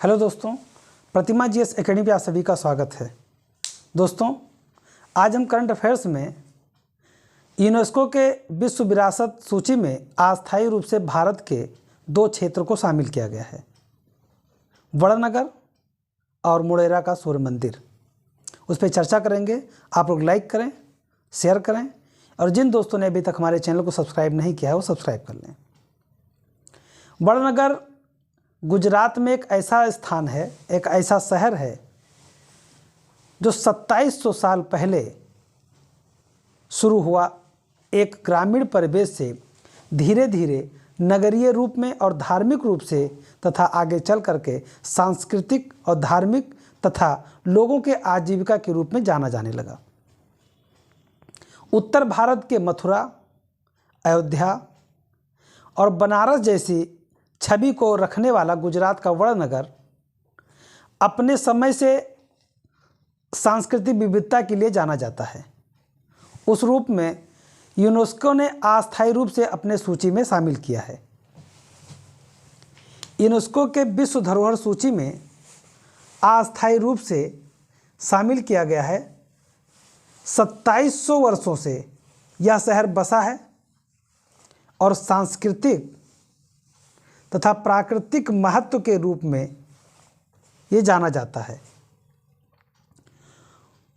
Hello दोस्तों, प्रतिमा GS academy पे आप सभी का स्वागत है। दोस्तों, आज हम करंट अफेयर्स में यूनेस्को के विश्व विरासत सूची में अस्थायी रूप से भारत के दो क्षेत्रों को शामिल किया गया है, बड़नगर और मुड़ेरा का सूर्य मंदिर। उस पर चर्चा करेंगे। आप लोग लाइक करें, शेयर करें और जिन दोस्तों ने अभी तक हमारे चैनल को सब्सक्राइब नहीं किया है वो सब्सक्राइब कर लें। बड़नगर गुजरात में एक ऐसा स्थान है, एक ऐसा शहर है जो 2700 साल पहले शुरू हुआ एक ग्रामीण परिवेश से धीरे धीरे नगरीय रूप में और धार्मिक रूप से तथा आगे चल करके सांस्कृतिक और धार्मिक तथा लोगों के आजीविका के रूप में जाना जाने लगा। उत्तर भारत के मथुरा, अयोध्या और बनारस जैसी छवि को रखने वाला गुजरात का बड़नगर अपने समय से सांस्कृतिक विविधता के लिए जाना जाता है। उस रूप में यूनेस्को ने अस्थायी रूप से अपने सूची में शामिल किया है। यूनेस्को के विश्व धरोहर सूची में अस्थायी रूप से शामिल किया गया है। 2700 वर्षों से यह शहर बसा है और सांस्कृतिक तथा प्राकृतिक महत्व के रूप में ये जाना जाता है।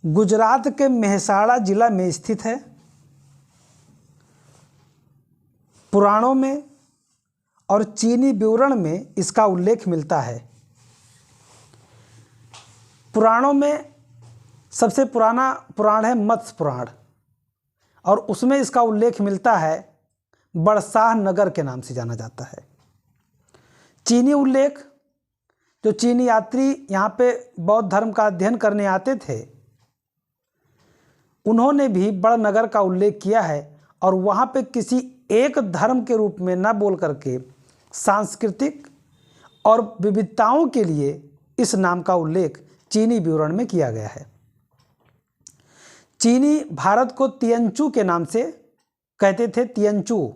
गुजरात के मेहसाणा जिला में स्थित है। पुराणों में और चीनी विवरण में इसका उल्लेख मिलता है। पुराणों में सबसे पुराना पुराण है मत्स्य पुराण और उसमें इसका उल्लेख मिलता है, बड़साह नगर के नाम से जाना जाता है। चीनी उल्लेख, जो चीनी यात्री यहाँ पे बौद्ध धर्म का अध्ययन करने आते थे, उन्होंने भी बड़नगर का उल्लेख किया है और वहाँ पे किसी एक धर्म के रूप में न बोल करके सांस्कृतिक और विविधताओं के लिए इस नाम का उल्लेख चीनी विवरण में किया गया है। चीनी भारत को तियंचू के नाम से कहते थे, तियंचू,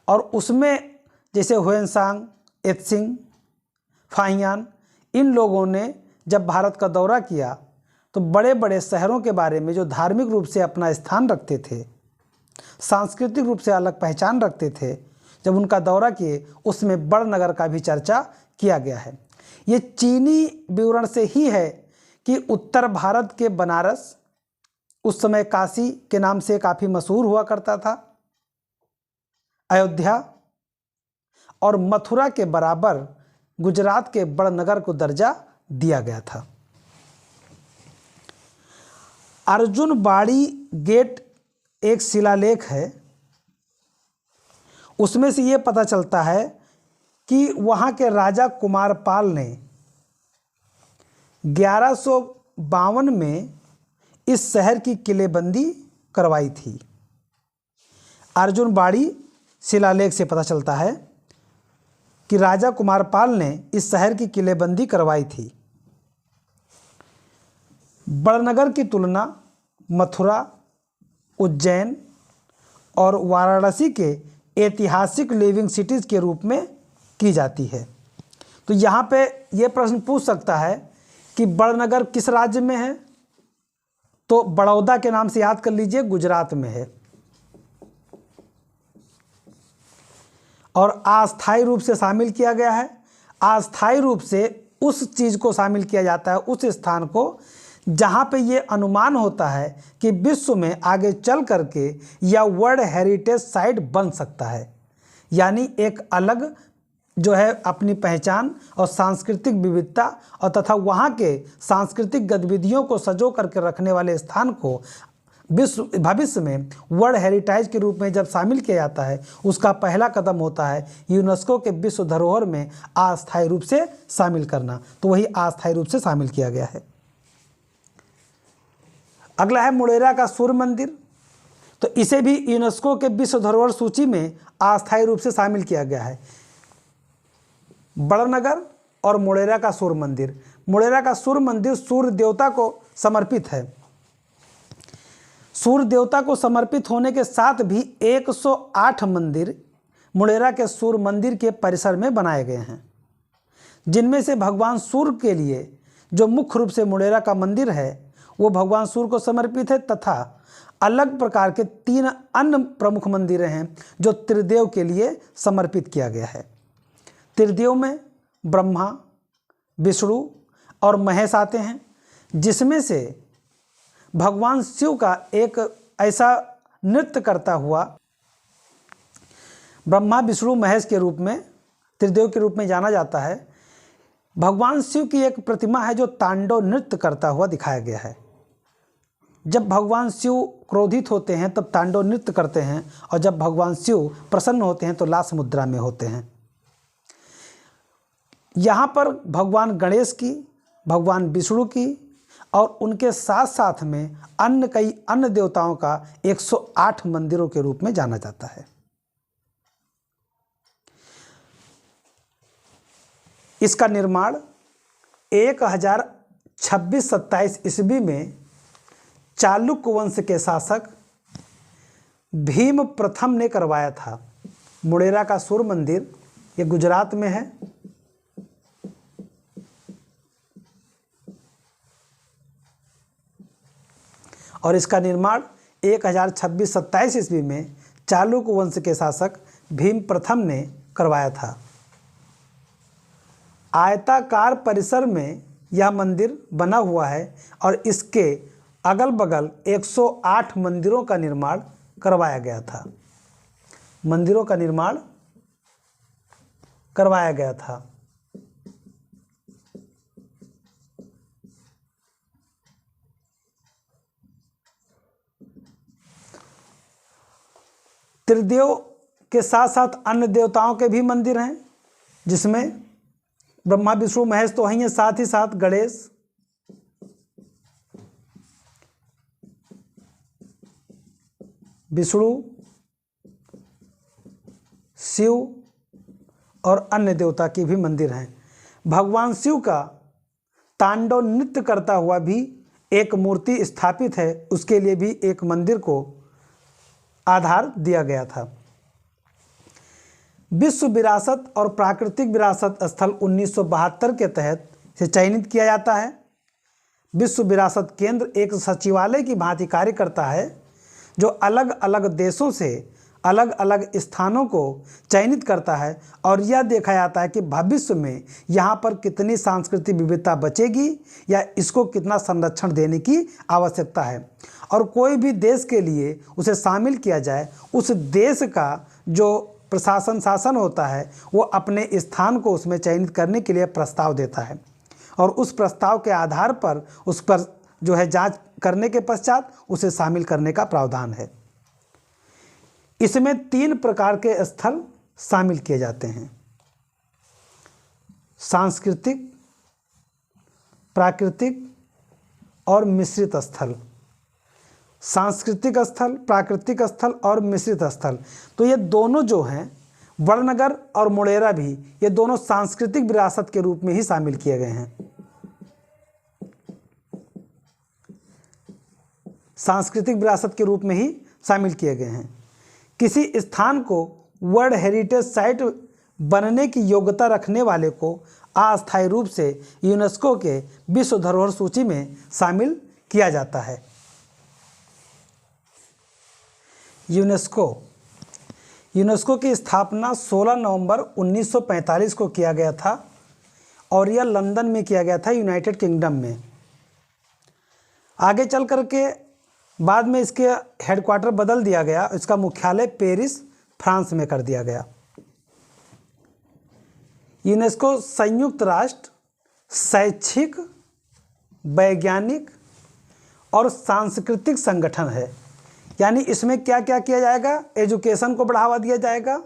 और उसमें जैसे हुएनसांग, एत्सिंग, फाहियान, इन लोगों ने जब भारत का दौरा किया तो बड़े बड़े शहरों के बारे में जो धार्मिक रूप से अपना स्थान रखते थे, सांस्कृतिक रूप से अलग पहचान रखते थे, जब उनका दौरा किए उसमें बड़नगर का भी चर्चा किया गया है। ये चीनी विवरण से ही है कि उत्तर भारत के बनारस उस समय काशी के नाम से काफ़ी मशहूर हुआ करता था, अयोध्या और मथुरा के बराबर गुजरात के बड़नगर को दर्जा दिया गया था। अर्जुनबाड़ी गेट एक शिलालेख है। उसमें से ये पता चलता है कि वहाँ के राजा कुमारपाल ने 1152 में इस शहर की किलेबंदी करवाई थी। अर्जुनबाड़ी शिलालेख से पता चलता है कि राजा कुमारपाल ने इस शहर की किलेबंदी करवाई थी। बड़नगर की तुलना मथुरा, उज्जैन और वाराणसी के ऐतिहासिक लिविंग सिटीज़ के रूप में की जाती है। तो यहाँ पे ये प्रश्न पूछ सकता है कि बड़नगर किस राज्य में है, तो बड़ौदा के नाम से याद कर लीजिए, गुजरात में है। और अस्थायी रूप से शामिल किया गया है। अस्थायी रूप से उस चीज़ को शामिल किया जाता है, उस स्थान को जहाँ पे ये अनुमान होता है कि विश्व में आगे चल करके या वर्ल्ड हेरिटेज साइट बन सकता है, यानी एक अलग जो है अपनी पहचान और सांस्कृतिक विविधता और तथा वहाँ के सांस्कृतिक गतिविधियों को सजो करके रखने वाले स्थान को विश्व भविष्य में वर्ल्ड हेरिटेज के रूप में जब शामिल किया जाता है, उसका पहला कदम होता है यूनेस्को के विश्व धरोहर में अस्थायी रूप से शामिल करना। तो वही अस्थायी रूप से शामिल किया गया है। अगला है मुड़ेरा का सूर्य मंदिर। तो इसे भी यूनेस्को के विश्व धरोहर सूची में अस्थायी रूप से शामिल किया गया है। बड़नगर और मुड़ेरा का सूर्य मंदिर। मुड़ेरा का सूर्य मंदिर सूर्य देवता को समर्पित है। सूर्य देवता को समर्पित होने के साथ भी 108 मंदिर मुड़ेरा के सूर्य मंदिर के परिसर में बनाए गए हैं। जिनमें से भगवान सूर्य के लिए जो मुख्य रूप से मुडेरा का मंदिर है वो भगवान सूर्य को समर्पित है, तथा अलग प्रकार के 3 अन्य प्रमुख मंदिर हैं जो त्रिदेव के लिए समर्पित किया गया है। त्रिदेव में ब्रह्मा, विष्णु और महेश आते हैं, जिसमें से भगवान शिव का एक ऐसा नृत्य करता हुआ ब्रह्मा, विष्णु, महेश के रूप में, त्रिदेव के रूप में जाना जाता है। भगवान शिव की एक प्रतिमा है जो तांडव नृत्य करता हुआ दिखाया गया है। जब भगवान शिव क्रोधित होते हैं तब तांडव नृत्य करते हैं, और जब भगवान शिव प्रसन्न होते हैं तो लास मुद्रा में होते हैं। यहाँ पर भगवान गणेश की, भगवान विष्णु की और उनके साथ साथ में कई अन्य देवताओं का 108 मंदिरों के रूप में जाना जाता है। इसका निर्माण 1026-27 ईस्वी में चालुक्य वंश के शासक भीम प्रथम ने करवाया था। मुडेरा का सूर्य मंदिर ये गुजरात में है। और इसका निर्माण 1026-27 ईस्वी में चालुक्य वंश के शासक भीम प्रथम ने करवाया था। आयताकार परिसर में यह मंदिर बना हुआ है और इसके अगल बगल 108 मंदिरों का निर्माण करवाया गया था। मंदिरों का निर्माण करवाया गया था। त्रिदेव के साथ साथ अन्य देवताओं के भी मंदिर हैं, जिसमें ब्रह्मा, विष्णु, महेश तो हैं, साथ ही साथ गणेश, विष्णु, शिव और अन्य देवता की भी मंदिर हैं। भगवान शिव का तांडव नृत्य करता हुआ भी एक मूर्ति स्थापित है, उसके लिए भी एक मंदिर को आधार दिया गया था। विश्व विरासत और प्राकृतिक विरासत स्थल 1972 के तहत से चयनित किया जाता है। विश्व विरासत केंद्र एक सचिवालय की भांति कार्य करता है, जो अलग अलग देशों से अलग अलग स्थानों को चयनित करता है और यह देखा जाता है कि भविष्य में यहाँ पर कितनी सांस्कृतिक विविधता बचेगी या इसको कितना संरक्षण देने की आवश्यकता है, और कोई भी देश के लिए उसे शामिल किया जाए। उस देश का जो प्रशासन शासन होता है वो अपने स्थान को उसमें चयनित करने के लिए प्रस्ताव देता है, और उस प्रस्ताव के आधार पर उस पर जो है जांच करने के पश्चात उसे शामिल करने का प्रावधान है। इसमें 3 प्रकार के स्थल शामिल किए जाते हैं: सांस्कृतिक, प्राकृतिक और मिश्रित स्थल। सांस्कृतिक स्थल, प्राकृतिक स्थल और मिश्रित स्थल, तो ये दोनों जो हैं, वड़नगर और मुडेरा भी, ये दोनों सांस्कृतिक विरासत के रूप में ही शामिल किए गए हैं। सांस्कृतिक विरासत के रूप में ही शामिल किए गए हैं। किसी स्थान को वर्ल्ड हेरिटेज साइट बनने की योग्यता रखने वाले को अस्थायी रूप से यूनेस्को के विश्व धरोहर सूची में शामिल किया जाता है। यूनेस्को की स्थापना 16 नवंबर 1945 को किया गया था और यह लंदन में किया गया था, यूनाइटेड किंगडम में। आगे चल करके बाद में इसके हेडक्वार्टर बदल दिया गया, इसका मुख्यालय पेरिस, फ्रांस में कर दिया गया। यूनेस्को संयुक्त राष्ट्र शैक्षिक, वैज्ञानिक और सांस्कृतिक संगठन है। यानी इसमें क्या क्या किया जाएगा? एजुकेशन को बढ़ावा दिया जाएगा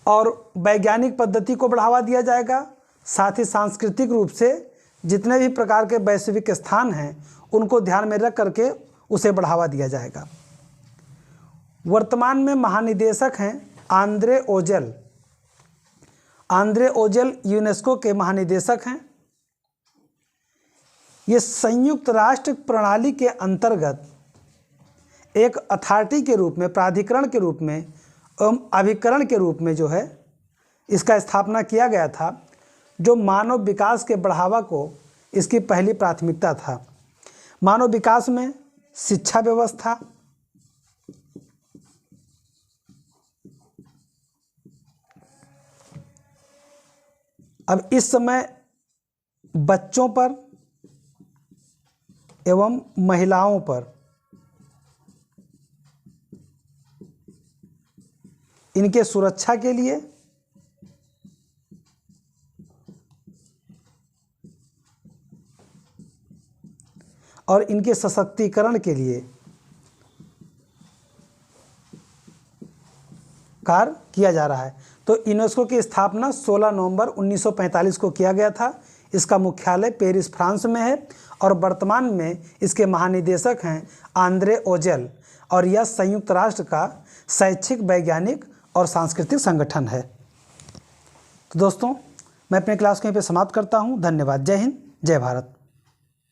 और वैज्ञानिक पद्धति को बढ़ावा दिया जाएगा, साथ ही सांस्कृतिक रूप से जितने भी प्रकार के वैश्विक स्थान हैं उनको ध्यान में रख करके उसे बढ़ावा दिया जाएगा। वर्तमान में महानिदेशक हैं आंद्रे ओजेल। आंद्रे ओजेल यूनेस्को के महानिदेशक हैं। ये संयुक्त राष्ट्र प्रणाली के अंतर्गत एक अथॉरिटी के रूप में, प्राधिकरण के रूप में एवं अभिकरण के रूप में जो है इसका स्थापना किया गया था, जो मानव विकास के बढ़ावा को इसकी पहली प्राथमिकता था। मानव विकास में शिक्षा व्यवस्था, अब इस समय बच्चों पर एवं महिलाओं पर इनके सुरक्षा के लिए और इनके सशक्तिकरण के लिए कार्य किया जा रहा है। तो यूनेस्को की स्थापना 16 नवंबर 1945 को किया गया था। इसका मुख्यालय पेरिस, फ्रांस में है और वर्तमान में इसके महानिदेशक हैं आंद्रे ओजेल, और यह संयुक्त राष्ट्र का शैक्षिक, वैज्ञानिक और सांस्कृतिक संगठन है। तो दोस्तों, मैं अपने क्लास को यहीं पे समाप्त करता हूँ। धन्यवाद। जय हिंद, जय भारत।